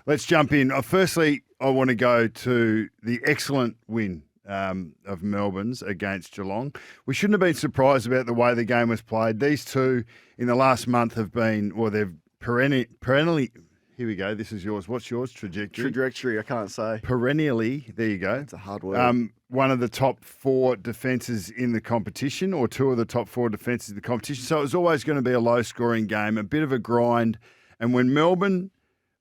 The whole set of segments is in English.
Let's jump in. Firstly, I want to go to the excellent win of Melbourne's against Geelong. We shouldn't have been surprised about the way the game was played. These two in the last month have been, well, they've perennially, here we go, this is yours. What's yours? Trajectory, I can't say. Perennially, there you go. It's a hard word. One of the top 4 defences in the competition, or 2 of the top 4 defences in the competition. So it was always going to be a low-scoring game, a bit of a grind. And when Melbourne,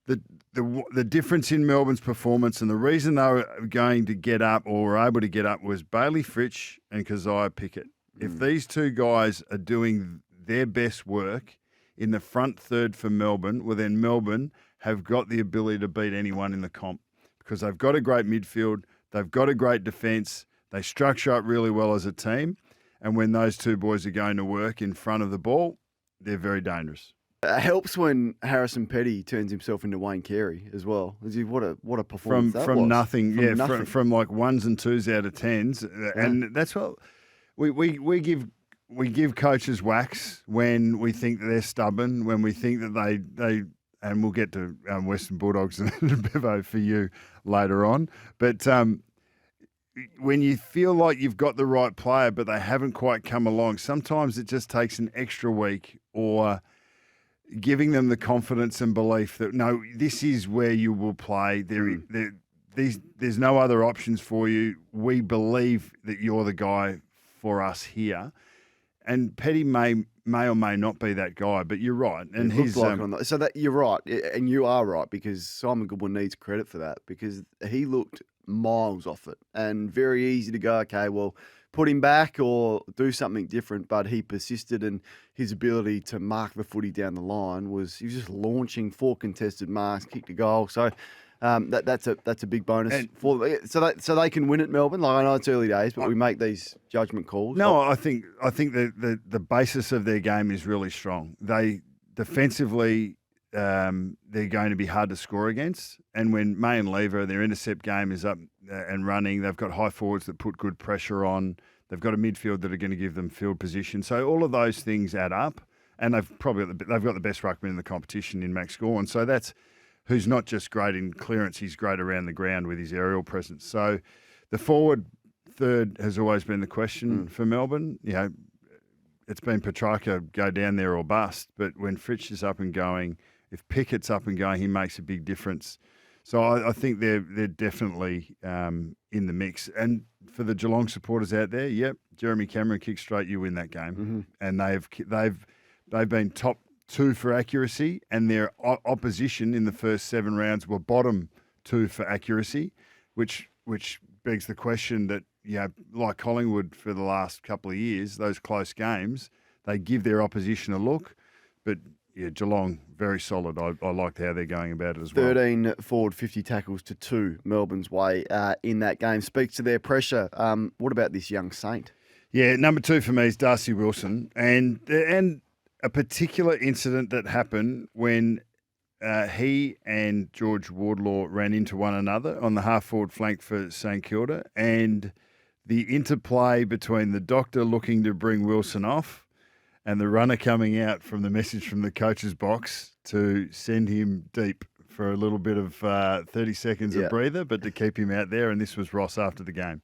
the difference in Melbourne's performance and the reason they were going to get up or were able to get up was Bailey Fritsch and Keziah Pickett. If these two guys are doing their best work in the front third for Melbourne, well, then Melbourne have got the ability to beat anyone in the comp because they've got a great midfield, they've got a great defence, they structure up really well as a team, and when those two boys are going to work in front of the ball, they're very dangerous. It helps when Harrison Petty turns himself into Wayne Carey as well. What a performance that was. From nothing. From like 1s and 2s out of 10s, and that's what we give coaches whacks when we think that they're stubborn, when we think that they and we'll get to Western Bulldogs and Bevo for you later on, but when you feel like you've got the right player but they haven't quite come along, sometimes it just takes an extra week or giving them the confidence and belief that, no, this is where you will play. There's no other options for you. We believe that you're the guy for us here. And Petty may or may not be that guy, but you're right. And he's so that you're right, and you are right, because Simon Goodwin needs credit for that, because he looked miles off it and very easy to go, okay, well, put him back or do something different, but he persisted, and his ability to mark the footy down the line he was just launching 4 contested marks, kicked a goal. So that's a big bonus so they can win at Melbourne. Like, I know it's early days, but we make these judgment calls. No, I think the basis of their game is really strong. They defensively, they're going to be hard to score against. And when May and Lever, their intercept game is up and running, they've got high forwards that put good pressure on. They've got a midfield that are going to give them field position. So all of those things add up. And they've got the best ruckman in the competition in Max Gawn. So that's who's not just great in clearance, he's great around the ground with his aerial presence. So the forward third has always been the question for Melbourne. You know, it's been Petrarca go down there or bust. But when Fritsch is up and going, if Pickett's up and going, he makes a big difference. So I think they're definitely in the mix. And for the Geelong supporters out there, yep, Jeremy Cameron kicked straight, you win that game. And they've been top 2 for accuracy, and their opposition in the first 7 rounds were bottom 2 for accuracy, which begs the question that, you know, like Collingwood for the last couple of years, those close games, they give their opposition a look, but yeah, Geelong, very solid. I liked how they're going about it as well. 13 forward, 50 tackles to 2 Melbourne's way in that game. Speaks to their pressure. What about this young saint? Yeah, number 2 for me is Darcy Wilson, and a particular incident that happened when he and George Wardlaw ran into one another on the half-forward flank for St Kilda, and the interplay between the doctor looking to bring Wilson off and the runner coming out from the message from the coach's box to send him deep for a little bit of 30 seconds of breather, but to keep him out there, and this was Ross after the game.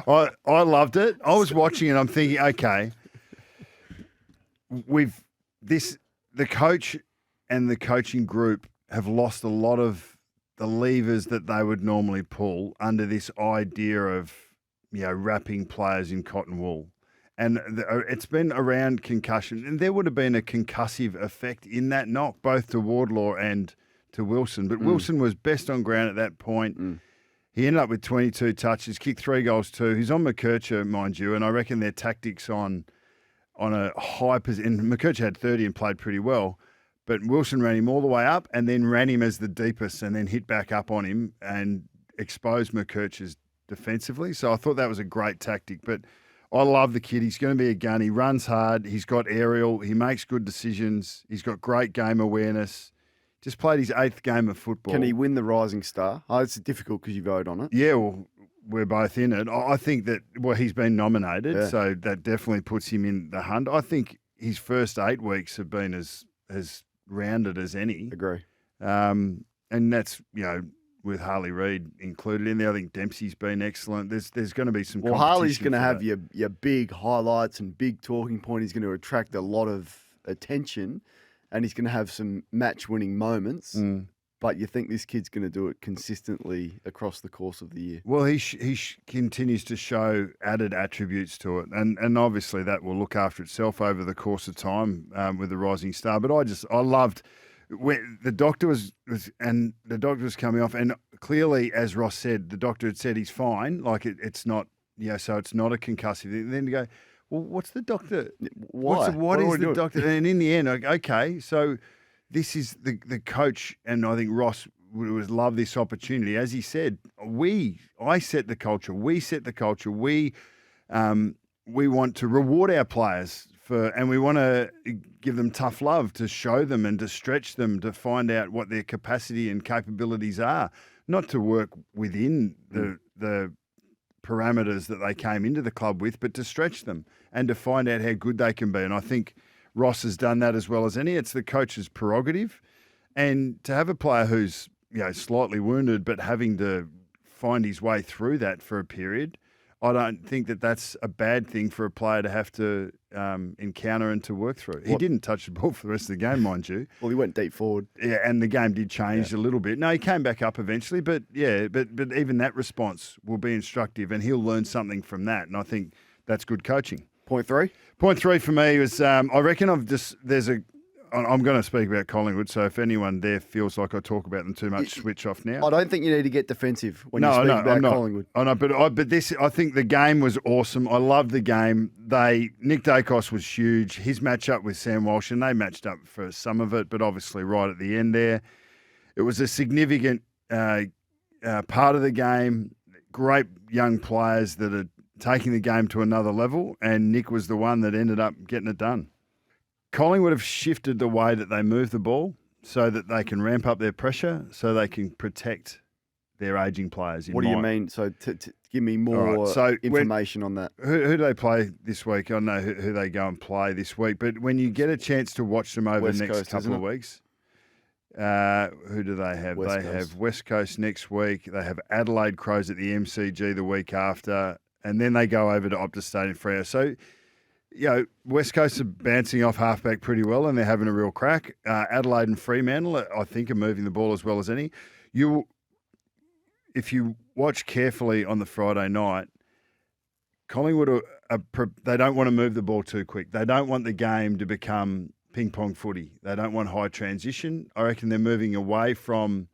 I loved it. I was watching it, I'm thinking, okay, the coach and the coaching group have lost a lot of the levers that they would normally pull under this idea of, you know, wrapping players in cotton wool. And it's been around concussion, and there would have been a concussive effect in that knock, both to Wardlaw and to Wilson. But Wilson was best on ground at that point. He ended up with 22 touches, kicked 3 goals too. He's on McKercher, mind you, and I reckon their tactics on a high position. McKercher had 30 and played pretty well, but Wilson ran him all the way up and then ran him as the deepest and then hit back up on him and exposed McKercher's defensively. So I thought that was a great tactic. But I love the kid. He's going to be a gun. He runs hard. He's got aerial. He makes good decisions. He's got great game awareness. Just played his 8th game of football. Can he win the Rising Star? Oh, it's difficult because you vote on it. Yeah, well, we're both in it. I think that, well, he's been nominated, so that definitely puts him in the hunt. I think his first 8 weeks have been as rounded as any. Agree. and that's, with Harley Reid included in there. I think Dempsey's been excellent. There's going to be some. Well, competition Harley's going to for have that. your big highlights and big talking point. He's going to attract a lot of attention, and he's going to have some match-winning moments. But you think this kid's going to do it consistently across the course of the year? Well, he continues to show added attributes to it, and obviously that will look after itself over the course of time with the rising star. But I loved when the doctor was coming off, and clearly, as Ross said, the doctor had said he's fine. Like it's not, so it's not a concussive. And then you go, well, what's the doctor? Why? What is the doing? doctor? And in the end, okay, so. This is the coach, and I think Ross would love this opportunity. As he said, I set the culture. We set the culture. We want to reward our players and we want to give them tough love, to show them and to stretch them, to find out what their capacity and capabilities are, not to work within the parameters that they came into the club with, but to stretch them and to find out how good they can be. And I think Ross has done that as well as any. It's the coach's prerogative. And to have a player who's slightly wounded but having to find his way through that for a period, I don't think that that's a bad thing for a player to have to encounter and to work through. He didn't touch the ball for the rest of the game, mind you. Well, he went deep forward. Yeah, and the game did change a little bit. No, he came back up eventually, but even that response will be instructive and he'll learn something from that. And I think that's good coaching. Point three? Point three for me was, I reckon I'm going to speak about Collingwood, so if anyone there feels like I talk about them too much, switch off now. I don't think you need to get defensive when you speak about Collingwood. I know, but I think the game was awesome. I loved the game. Nick Dacos was huge. His matchup with Sam Walsh, and they matched up for some of it, but obviously right at the end there. It was a significant part of the game. Great young players that are taking the game to another level, and Nick was the one that ended up getting it done. Collingwood have shifted the way that they move the ball so that they can ramp up their pressure, so they can protect their ageing players. What do you mean? So give me more information on that. Who do they play this week? I don't know who they go and play this week, but when you get a chance to watch them over the next couple of weeks, who do they have? They have West Coast next week. They have Adelaide Crows at the MCG the week after. And then they go over to Optus Stadium Freo. So, West Coast are bouncing off halfback pretty well and they're having a real crack. Adelaide and Fremantle, I think, are moving the ball as well as any. If you watch carefully on the Friday night, Collingwood, they don't want to move the ball too quick. They don't want the game to become ping-pong footy. They don't want high transition. I reckon they're moving away from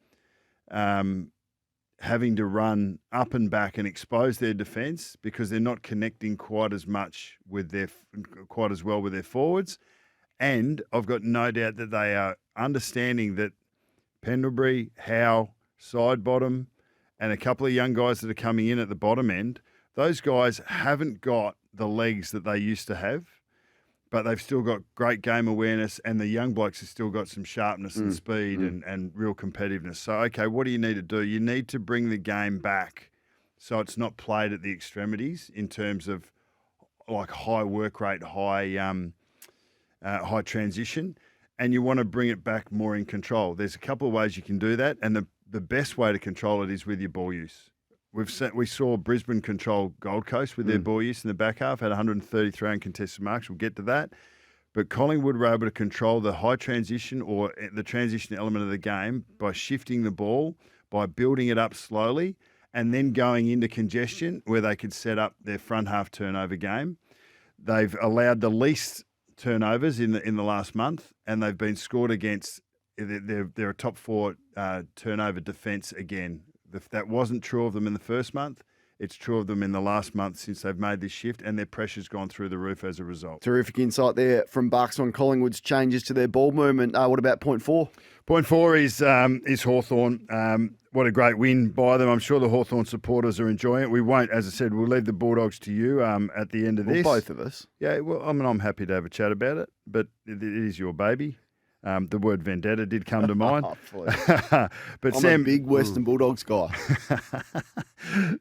having to run up and back and expose their defence because they're not connecting quite as well with their forwards. And I've got no doubt that they are understanding that Pendlebury, Howe, Sidebottom, and a couple of young guys that are coming in at the bottom end, those guys haven't got the legs that they used to have, but they've still got great game awareness, and the young blokes have still got some sharpness and speed and real competitiveness. So, okay, what do you need to do? You need to bring the game back so it's not played at the extremities in terms of like high work rate, high transition, and you want to bring it back more in control. There's a couple of ways you can do that, and the best way to control it is with your ball use. We saw Brisbane control Gold Coast with their ball use in the back half, had 133 uncontested marks. We'll get to that. But Collingwood were able to control the high transition or the transition element of the game by shifting the ball, by building it up slowly, and then going into congestion where they could set up their front half turnover game. They've allowed the least turnovers in the last month, and they've been scored against. They're a top four turnover defence again. That wasn't true of them in the first month. It's true of them in the last month since they've made this shift, and their pressure's gone through the roof as a result. Terrific insight there from Bucks on Collingwood's changes to their ball movement. What about point four? Point four is Hawthorn. What a great win by them. I'm sure the Hawthorn supporters are enjoying it. We won't, as I said, we'll leave the Bulldogs to you at the end of this. Both of us. Yeah, well, I'm happy to have a chat about it, but it is your baby. The word vendetta did come to mind. But I'm a big Western Bulldogs guy.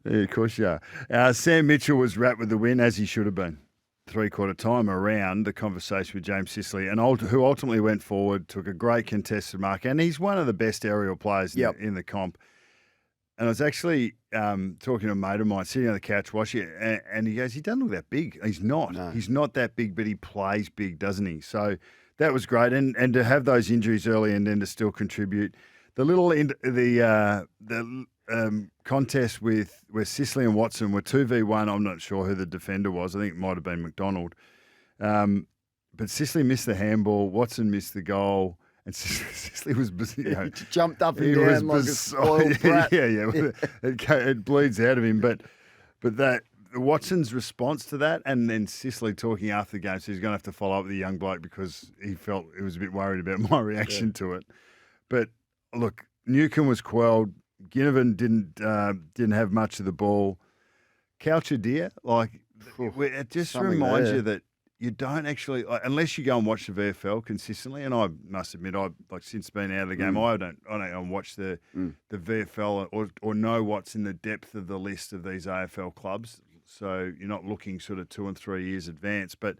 Yeah, of course you are. Sam Mitchell was wrapped with the win, as he should have been. three-quarter time around the conversation with James Sicily, who ultimately went forward, took a great contested mark, and he's one of the best aerial players in the comp. And I was actually talking to a mate of mine sitting on the couch watching it, and he goes, he doesn't look that big. He's not. No. He's not that big, but he plays big, doesn't he? So that was great. And to have those injuries early and then to still contribute. The contest where Sicily and Watson were 2v1. I'm not sure who the defender was. I think it might have been McDonald. But Sicily missed the handball. Watson missed the goal. And Sicily was, he jumped up and down like a spoiled brat. Yeah. It bleeds out of him. But that Watson's response to that, and then Sicily talking after the game, so he's going to have to follow up with the young bloke because he felt he was a bit worried about my reaction to it. But look, Newcombe was quelled. Ginnivan didn't have much of the ball. Coucher-Deer, it just reminds you that you don't actually, unless you go and watch the VFL consistently, and I must admit, since being out of the game, I don't go and watch the VFL or know what's in the depth of the list of these AFL clubs. So you're not looking sort of 2 and 3 years advance. But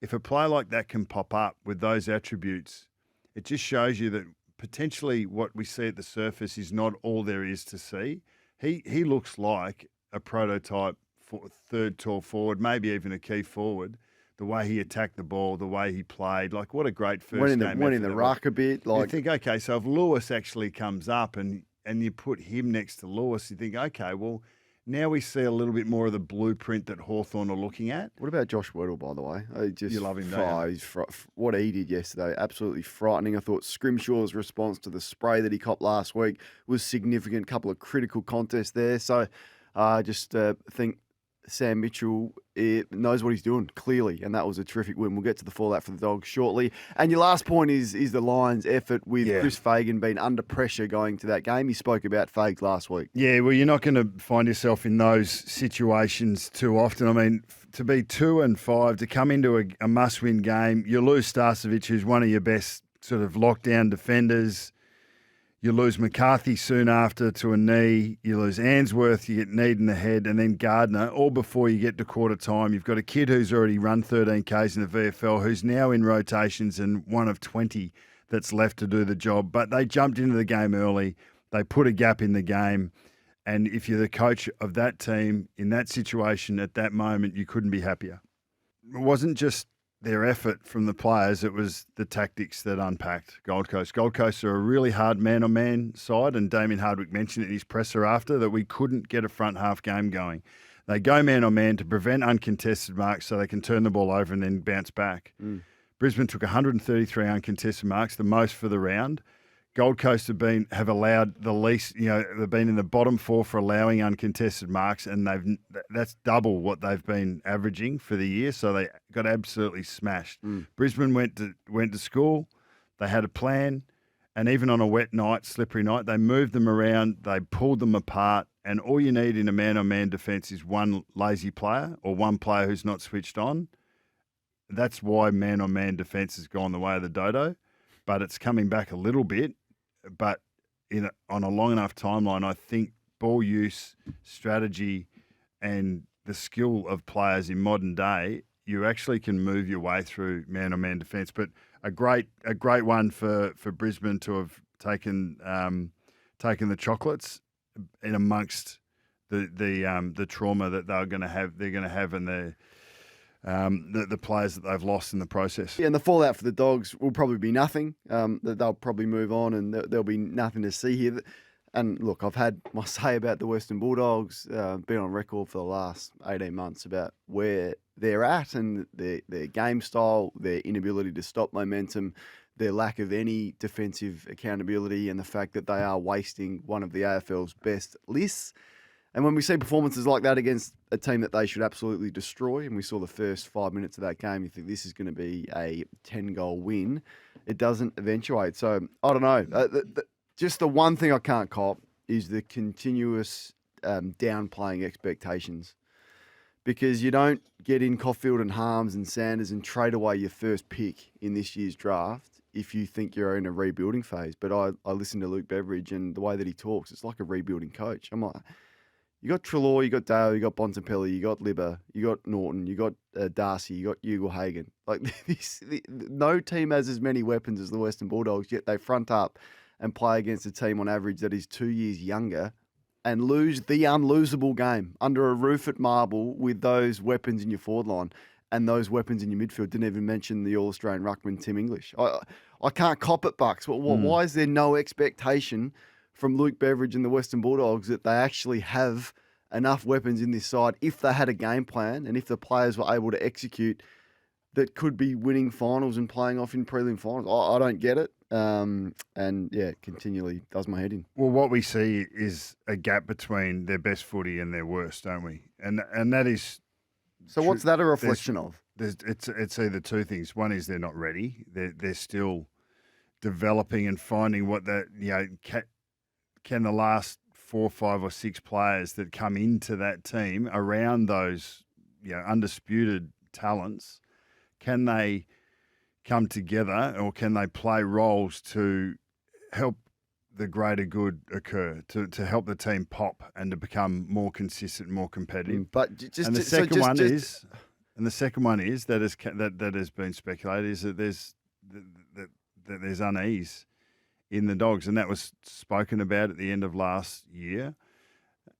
if a player like that can pop up with those attributes, it just shows you that potentially what we see at the surface is not all there is to see. He looks like a prototype for third tall forward, maybe even a key forward. The way he attacked the ball, the way he played, what a great first game. Went in the ruck a bit. You think, okay, so if Lewis actually comes up and you put him next to Lewis, you think, okay, well, now we see a little bit more of the blueprint that Hawthorn are looking at. What about Josh Weddle, by the way? You love him, don't you? What he did yesterday, absolutely frightening. I thought Scrimshaw's response to the spray that he copped last week was significant. Couple of critical contests there. So I just think Sam Mitchell knows what he's doing, clearly, and that was a terrific win. We'll get to the fallout for the Dogs shortly. And your last point is the Lions' effort with Chris Fagan being under pressure going to that game. He spoke about Fags last week. Yeah, well, you're not going to find yourself in those situations too often. I mean, to be 2-5, to come into a must-win game, you lose Starcevic, who's one of your best sort of lockdown defenders. You lose McCarthy soon after to a knee. You lose Answorth, you get kneed in the head, and then Gardner, all before you get to quarter time. You've got a kid who's already run 13 Ks in the VFL, who's now in rotations and one of 20 that's left to do the job. But they jumped into the game early. They put a gap in the game. And if you're the coach of that team in that situation at that moment, you couldn't be happier. It wasn't just their effort from the players, it was the tactics that unpacked Gold Coast. Gold Coast are a really hard man-on-man side, and Damien Hardwick mentioned it in his presser after, that we couldn't get a front-half game going. They go man-on-man to prevent uncontested marks so they can turn the ball over and then bounce back. Brisbane took 133 uncontested marks, the most for the round. Gold Coast have allowed the least, they've been in the bottom 4 for allowing uncontested marks, and that's double what they've been averaging for the year. So they got absolutely smashed. Brisbane went to school. They had a plan, and even on a wet night, slippery night, they moved them around. They pulled them apart, and all you need in a man-on-man defence is one lazy player or one player who's not switched on. That's why man-on-man defence has gone the way of the dodo, but it's coming back a little bit. But on a long enough timeline, I think ball use, strategy, and the skill of players in modern day, you actually can move your way through man-on-man defence. But a great one for Brisbane to have taken the chocolates in amongst the trauma that they're going to have in the players that they've lost in the process. Yeah, and the fallout for the Dogs will probably be nothing. They'll probably move on, and there'll be nothing to see here. And look, I've had my say about the Western Bulldogs, been on record for the last 18 months about where they're at and their game style, their inability to stop momentum, their lack of any defensive accountability, and the fact that they are wasting one of the AFL's best lists. And when we see performances like that against a team that they should absolutely destroy, and we saw the first 5 minutes of that game, you think this is going to be a 10-goal win. It doesn't eventuate. So, I don't know. Just the one thing I can't cop is the continuous downplaying expectations. Because you don't get in Caulfield and Harms and Sanders and trade away your first pick in this year's draft if you think you're in a rebuilding phase. But I listen to Luke Beveridge, and the way that he talks, it's like a rebuilding coach. I'm like, You got Treloar, you got Dale, you got Bontempelli, you got Libba, you got Norton, you got Darcy, you got Ugle-Hagan. Like no team has as many weapons as the Western Bulldogs, yet they front up and play against a team on average that is 2 years younger and lose the unlosable game under a roof at Marble with those weapons in your forward line and those weapons in your midfield. Didn't even mention the All-Australian ruckman, Tim English. I can't cop it, Bucks. Why is there no expectation from Luke Beveridge and the Western Bulldogs that they actually have enough weapons in this side if they had a game plan and if the players were able to execute that could be winning finals and playing off in prelim finals? I don't get it. And yeah, continually does my head in. Well, what we see is a gap between their best footy and their worst, don't we? And that is. So what's that a reflection of? It's either two things. One is they're not ready. They're still developing and finding what can the last 4, 5, or 6 players that come into that team around those undisputed talents, can they come together or can they play roles to help the greater good occur, to help the team pop and to become more consistent, more competitive? But the second one is that has been speculated is that there's unease in the Dogs, and that was spoken about at the end of last year.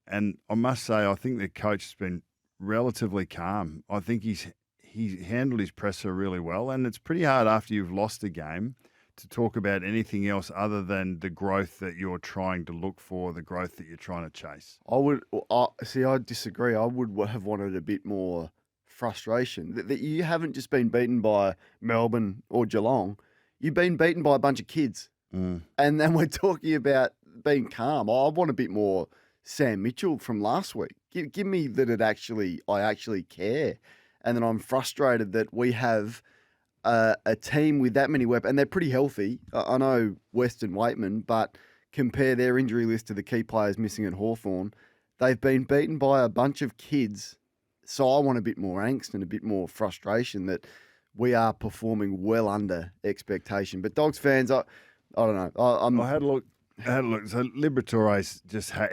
And I must say, I think the coach has been relatively calm. I think he handled his presser really well, and it's pretty hard after you've lost a game to talk about anything else other than the growth that you're trying to look for, the growth that you're trying to chase. I disagree. I would have wanted a bit more frustration. That you haven't just been beaten by Melbourne or Geelong. You've been beaten by a bunch of kids. And then we're talking about being calm. I want a bit more Sam Mitchell from last week. Give me that I actually care. And then I'm frustrated that we have a team with that many weapons, and they're pretty healthy. I know Weston Waitman, but compare their injury list to the key players missing at Hawthorn. They've been beaten by a bunch of kids. So I want a bit more angst and a bit more frustration that we are performing well under expectation. But Dogs fans, I don't know. I had a look. So Liberatore's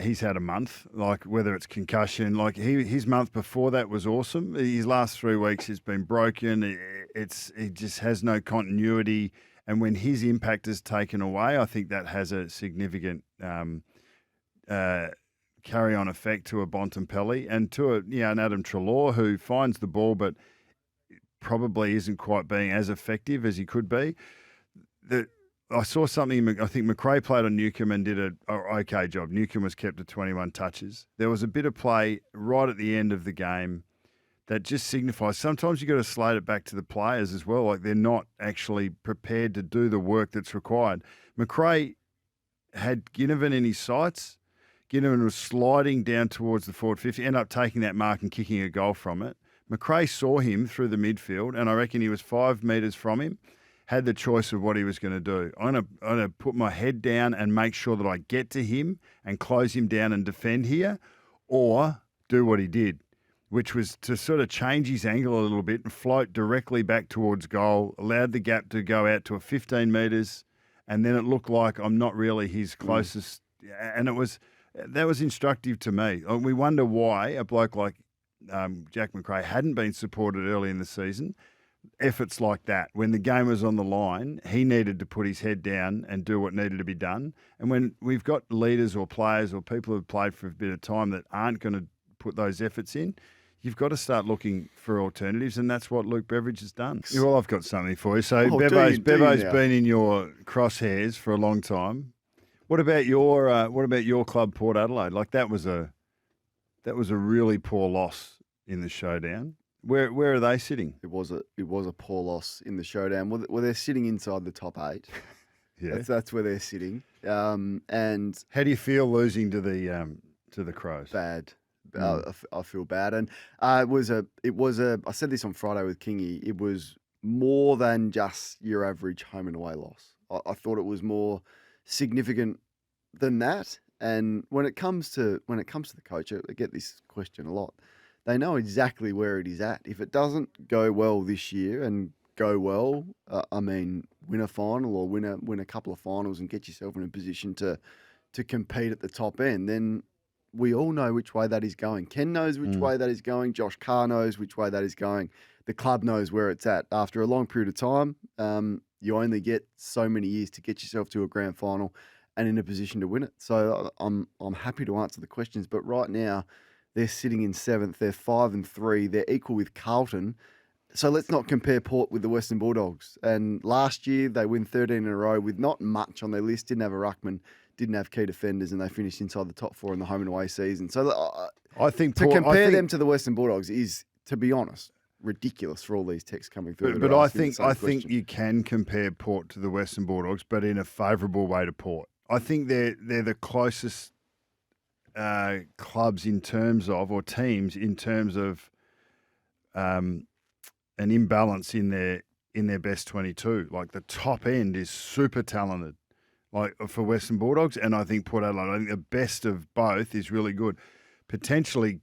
he's had a month, like whether it's concussion, like his month before that was awesome. His last 3 weeks has been broken. He just has no continuity, and when his impact is taken away, I think that has a significant carry-on effect to a Bontempelli and to an Adam Treloar who finds the ball but probably isn't quite being as effective as he could be. I saw something, I think McRae played on Newcombe and did an okay job. Newcombe was kept to 21 touches. There was a bit of play right at the end of the game that just signifies sometimes you've got to slate it back to the players as well. Like they're not actually prepared to do the work that's required. McRae had Ginnivan in his sights. Ginnivan was sliding down towards the forward 50, ended up taking that mark and kicking a goal from it. McRae saw him through the midfield, and I reckon he was 5 metres from him. Had the choice of what he was going to do. I'm going to put my head down and make sure that I get to him and close him down and defend here, or do what he did, which was to sort of change his angle a little bit and float directly back towards goal, allowed the gap to go out to a 15 metres, and then it looked like I'm not really his closest. And that was instructive to me. We wonder why a bloke like Jack McRae hadn't been supported early in the season. Efforts like that, when the game was on the line, he needed to put his head down and do what needed to be done. And when we've got leaders or players or people who've played for a bit of time that aren't going to put those efforts in, you've got to start looking for alternatives, and that's what Luke Beveridge has done. Yeah, well, I've got something for you. So Bevo's been in your crosshairs for a long time. What about your club, Port Adelaide? Like that was a really poor loss in the Showdown. Where are they sitting? It was a poor loss in the Showdown. Well, they're sitting inside the top 8. Yeah, that's where they're sitting. And how do you feel losing to the Crows? Bad. I feel bad, and it was a. I said this on Friday with Kingy. It was more than just your average home and away loss. I thought it was more significant than that. And when it comes to the coach, I get this question a lot. They know exactly where it is at. If it doesn't go well this year and go well, win a final or win a couple of finals and get yourself in a position to compete at the top end, then we all know which way that is going. Ken knows which way that is going. Josh Carr knows which way that is going. The club knows where it's at. After a long period of time, you only get so many years to get yourself to a grand final and in a position to win it. So I'm happy to answer the questions. But right now, they're sitting in 7th. They're 5-3. They're equal with Carlton. So let's not compare Port with the Western Bulldogs. And last year, they win 13 in a row with not much on their list. Didn't have a ruckman, didn't have key defenders, and they finished inside the top 4 in the home and away season. So I think compare them to the Western Bulldogs is, to be honest, ridiculous for all these texts coming through. But I think you can compare Port to the Western Bulldogs, but in a favourable way to Port. I think they're the closest clubs in terms of, or teams in terms of, an imbalance in their best 22. Like the top end is super talented, like for Western Bulldogs, and I think Port Adelaide. I think the best of both is really good. Potentially,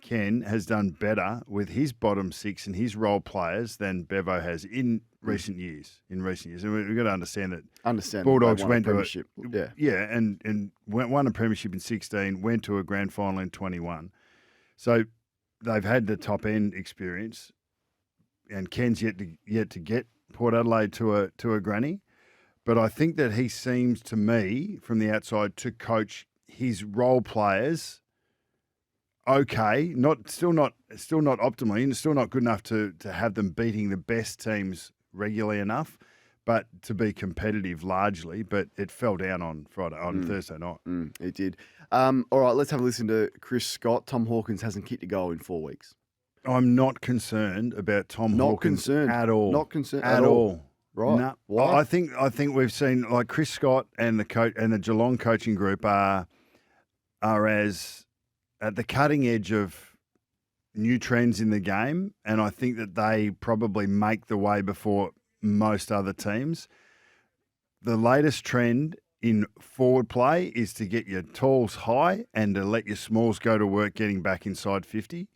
Ken has done better with his bottom 6 and his role players than Bevo has in recent years. And we've got to understand that. Bulldogs went to premiership. And won a premiership in 16, went to a grand final in 21. So they've had the top end experience. And Ken's yet to get Port Adelaide to a granny, but I think that he seems to me from the outside to coach his role players okay, still not optimally, and still not good enough to have them beating the best teams regularly enough, but to be competitive largely. But it fell down on Thursday night. It did. All right, let's have a listen to Chris Scott. Tom Hawkins hasn't kicked a goal in 4 weeks. I'm not concerned about Tom Hawkins at all. Not concerned at all. Right. No. Why? I think we've seen like Chris Scott and the coach and the Geelong coaching group are as at the cutting edge of new trends in the game, and I think that they probably make the way before most other teams. The latest trend in forward play is to get your talls high and to let your smalls go to work getting back inside 50.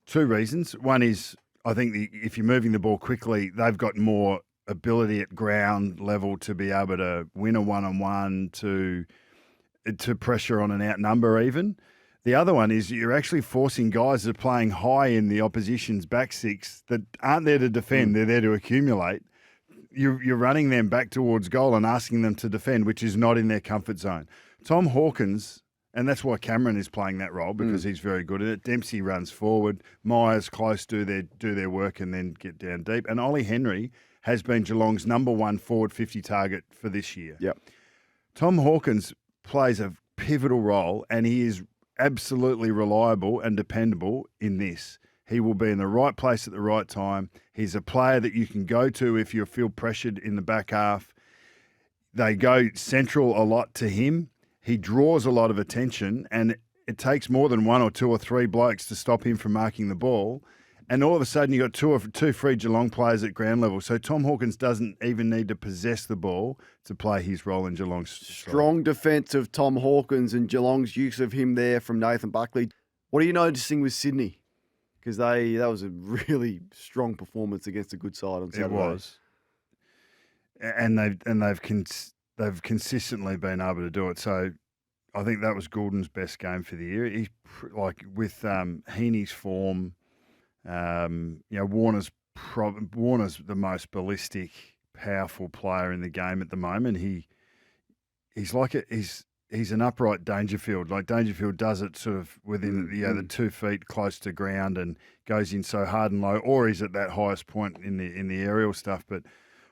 2 reasons. One is I think if you're moving the ball quickly, they've got more ability at ground level to be able to win a one-on-one, to pressure on an outnumber even. The other one is you're actually forcing guys that are playing high in the opposition's back 6 that aren't there to defend, they're there to accumulate. You're running them back towards goal and asking them to defend, which is not in their comfort zone. Tom Hawkins, and that's why Cameron is playing that role, because he's very good at it. Dempsey runs forward. Myers close, do their work and then get down deep. And Ollie Henry has been Geelong's number 1 forward 50 target for this year. Yep. Tom Hawkins plays a pivotal role, and he is absolutely reliable and dependable in this. He will be in the right place at the right time. He's a player that you can go to if you feel pressured in the back half. They go central a lot to him. He draws a lot of attention, and it takes more than 1 or 2 or 3 blokes to stop him from marking the ball. And all of a sudden, you've got two free Geelong players at ground level. So Tom Hawkins doesn't even need to possess the ball to play his role in Geelong's strong defence of Tom Hawkins and Geelong's use of him there from Nathan Buckley. What are you noticing with Sydney? Because that was a really strong performance against a good side on Saturday. It was, and they've consistently been able to do it. So I think that was Goulden's best game for the year. He's with Heaney's form. Warner's the most ballistic, powerful player in the game at the moment. He's an upright Dangerfield. Like Dangerfield does it sort of within the 2 feet close to ground and goes in so hard and low, or he's at that highest point in the aerial stuff. But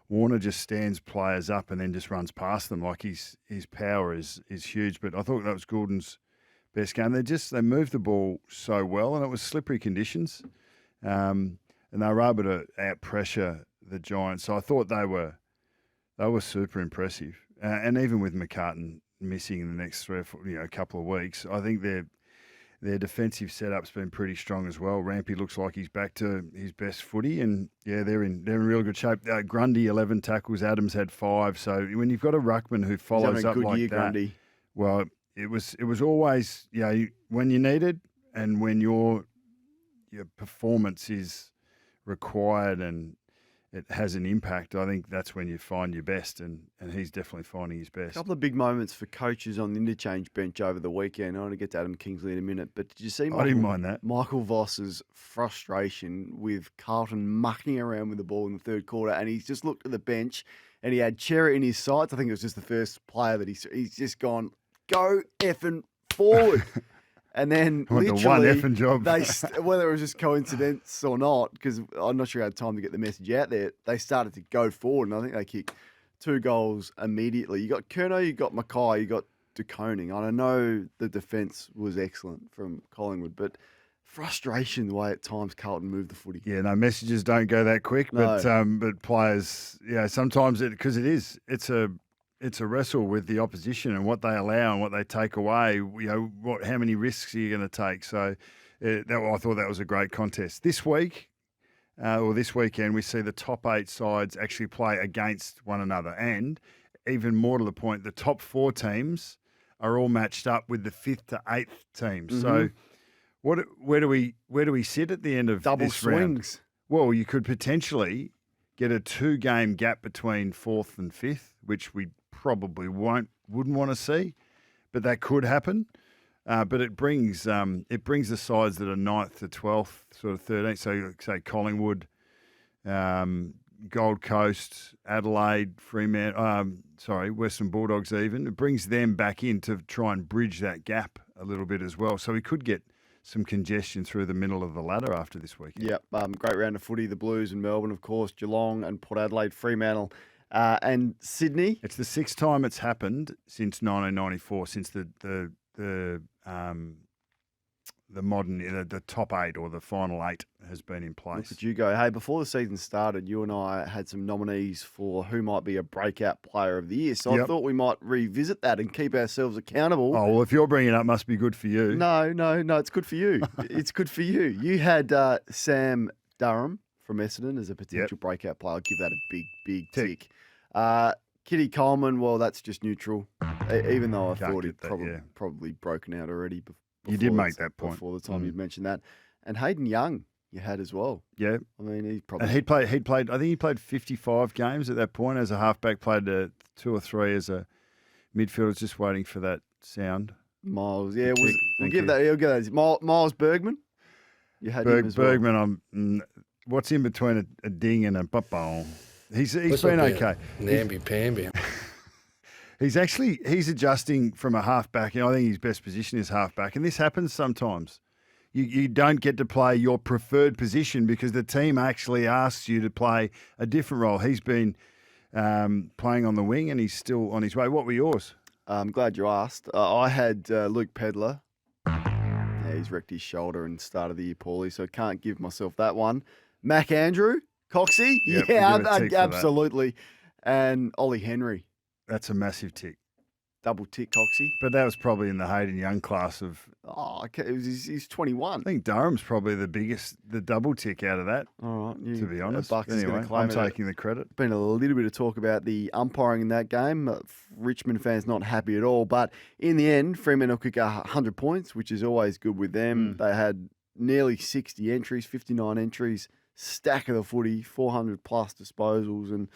Warner just stands players up and then just runs past them. Like his power is huge. But I thought that was Goulden's best game. They moved the ball so well, and it was slippery conditions. And they were able to out-pressure the Giants. So I thought they were super impressive. And even with McCartan missing in the next 3 or 4, couple of weeks, I think their defensive setup's been pretty strong as well. Rampy looks like he's back to his best footy, and they're in real good shape. Grundy 11 tackles, Adams had 5. So when you've got a ruckman who follows up like that, Grundy. Well, it was always when you needed and when your performance is required and it has an impact, I think that's when you find your best, and he's definitely finding his A best. couple of big moments for coaches on the interchange bench over the weekend. I want to get to Adam Kingsley in a minute, but did you see I didn't mind that. Michael Voss's frustration with Carlton mucking around with the ball in the third quarter, and he's just looked at the bench and he had Cherry in his sights. I think it was just the first player that he's just gone, go effing forward. And then I want the literally, one effing job. whether it was just coincidence or not, because I'm not sure I had time to get the message out there, they started to go forward, and I think they kicked 2 goals immediately. You got Curnow, you got Mackay, you got De Koning. And I know the defence was excellent from Collingwood, but frustration the way at times Carlton moved the footy. Yeah, no, messages don't go that quick, No. but players, sometimes because it's a wrestle with the opposition and what they allow and what they take away. How many risks are you going to take? So, I thought that was a great contest this week. This weekend, we see the top 8 sides actually play against one another, and even more to the point, the top 4 teams are all matched up with the 5th to 8th teams. Mm-hmm. So, where do we sit at the end of Double this round? swings. Well, you could potentially get a 2-game gap between 4th and 5th, which we probably wouldn't want to see, but that could happen. But it brings the sides that are 9th to 12th, sort of 13th. So say Collingwood, Gold Coast, Adelaide, Fremantle, Western Bulldogs even. It brings them back in to try and bridge that gap a little bit as well. So we could get some congestion through the middle of the ladder after this weekend. Yep, great round of footy. The Blues and Melbourne, of course, Geelong and Port Adelaide, Fremantle, and Sydney. It's the 6th time it's happened since 1994, since the modern, the top 8 or the final 8 has been in place. Look at you go. Hey, before the season started, you and I had some nominees for who might be a breakout player of the year. So I thought we might revisit that and keep ourselves accountable. Oh, well, if you're bringing it up, it must be good for you. No, it's good for you. It's good for you. You had Sam Durham from Essendon as a potential breakout player. I'll give that a big tick. Kitty Coleman, well, that's just neutral, even though I thought he'd probably broken out already. You did make that point before the time you'd mentioned that. And Hayden Young, you had as well. Yeah, I mean, he probably and he'd played. I think he played 55 games at that point as a halfback. Played 2 or 3 as a midfielder. Just waiting for that sound. Miles, we'll give that. Miles Bergman, you had him as Bergman. What's in between a ding and a bum? He's been okay. Namby-pamby. He's adjusting from a halfback. I think his best position is halfback, and this happens sometimes. You don't get to play your preferred position because the team actually asks you to play a different role. He's been playing on the wing, and he's still on his way. What were yours? I'm glad you asked. I had Luke Pedler. Yeah, he's wrecked his shoulder and started the year poorly, so can't give myself that one. Mac Andrew, Coxie, absolutely, and Ollie Henry. That's a massive tick. Double tick, Coxie. But that was probably in the Hayden Young class of... Oh, okay. He's 21. I think Durham's probably the double tick out of that, all right, to be honest. Bucks anyway, is claim I'm taking the credit. Been a little bit of talk about the umpiring in that game. Richmond fans not happy at all. But in the end, Fremantle kick 100 points, which is always good with them. They had nearly 60 entries, 59 entries, stack of the footy, 400 plus disposals, and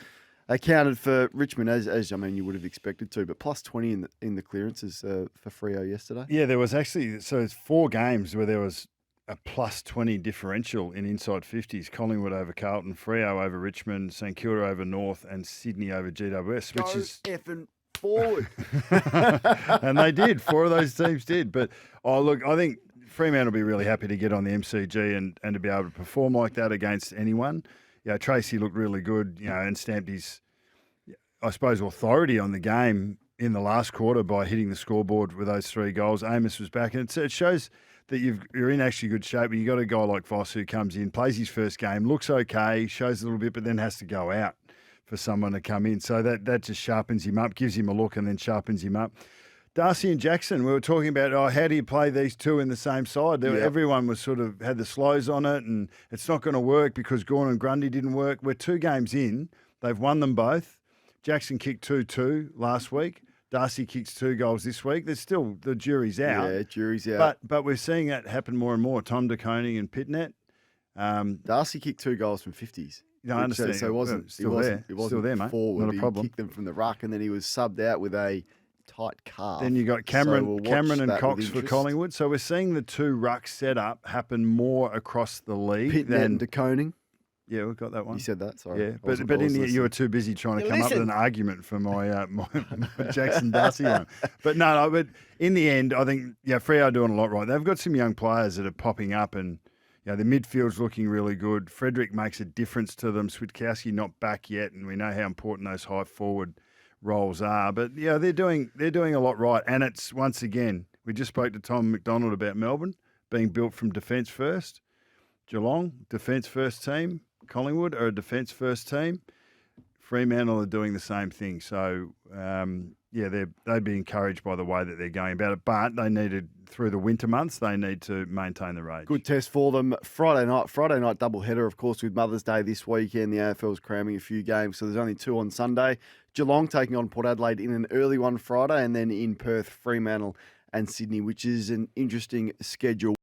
they counted for Richmond as you would have expected to, but plus 20 in the clearances for Freo yesterday. Yeah, there was actually it's 4 games where there was a plus 20 differential in inside 50s. Collingwood over Carlton, Freo over Richmond, St Kilda over North, and Sydney over GWS, which is effing forward. And they did. 4 of those teams did. But I think Fremantle will be really happy to get on the MCG and to be able to perform like that against anyone. Yeah, Tracy looked really good, and stamped his, I suppose, authority on the game in the last quarter by hitting the scoreboard with those 3 goals. Amos was back, and it shows that you're in actually good shape. But you got a guy like Voss who comes in, plays his first game, looks okay, shows a little bit, but then has to go out for someone to come in. So that just sharpens him up, gives him a look, and then sharpens him up. Darcy and Jackson, we were talking about, how do you play these 2 in the same side? Everyone was sort of had the slows on it, and it's not going to work because Gawn and Grundy didn't work. We're 2 games in. They've won them both. Jackson kicked 2-2 last week. Darcy kicks 2 goals this week. There's still, the jury's out. Yeah, jury's out. But we're seeing that happen more and more. Tom De Koning and Pitnet. Darcy kicked 2 goals from 50s. Yeah, I understand. So he still wasn't still there, mate. forward. Not a He problem. kicked them from the ruck, and then he was subbed out with a tight calf. Then you got So we'll watch Cameron and that Cox with for interest. Collingwood. So we're seeing the two ruck setup happen more across the league Pitnet than and DeConing. Yeah, we've got that one. You said that, sorry. Yeah, I but wasn't- in I wasn't the end, you were listening. too busy trying to Yeah, come up with listen. an argument for my Jackson Darcy one. But no, but in the end, I think Freo are doing a lot right. They've got some young players that are popping up, and the midfield's looking really good. Frederick makes a difference to them. Switkowski not back yet, and we know how important those high forward roles are. But they're doing a lot right, and it's once again we just spoke to Tom McDonald about Melbourne being built from defence first. Geelong, defence first team. Collingwood are a defence first team. Fremantle are doing the same thing. So, they'd be encouraged by the way that they're going about it. But they needed, through the winter months, they need to maintain the rage. Good test for them. Friday night double header, of course, with Mother's Day this weekend. The AFL's cramming a few games, so there's only 2 on Sunday. Geelong taking on Port Adelaide in an early one Friday, and then in Perth, Fremantle and Sydney, which is an interesting schedule.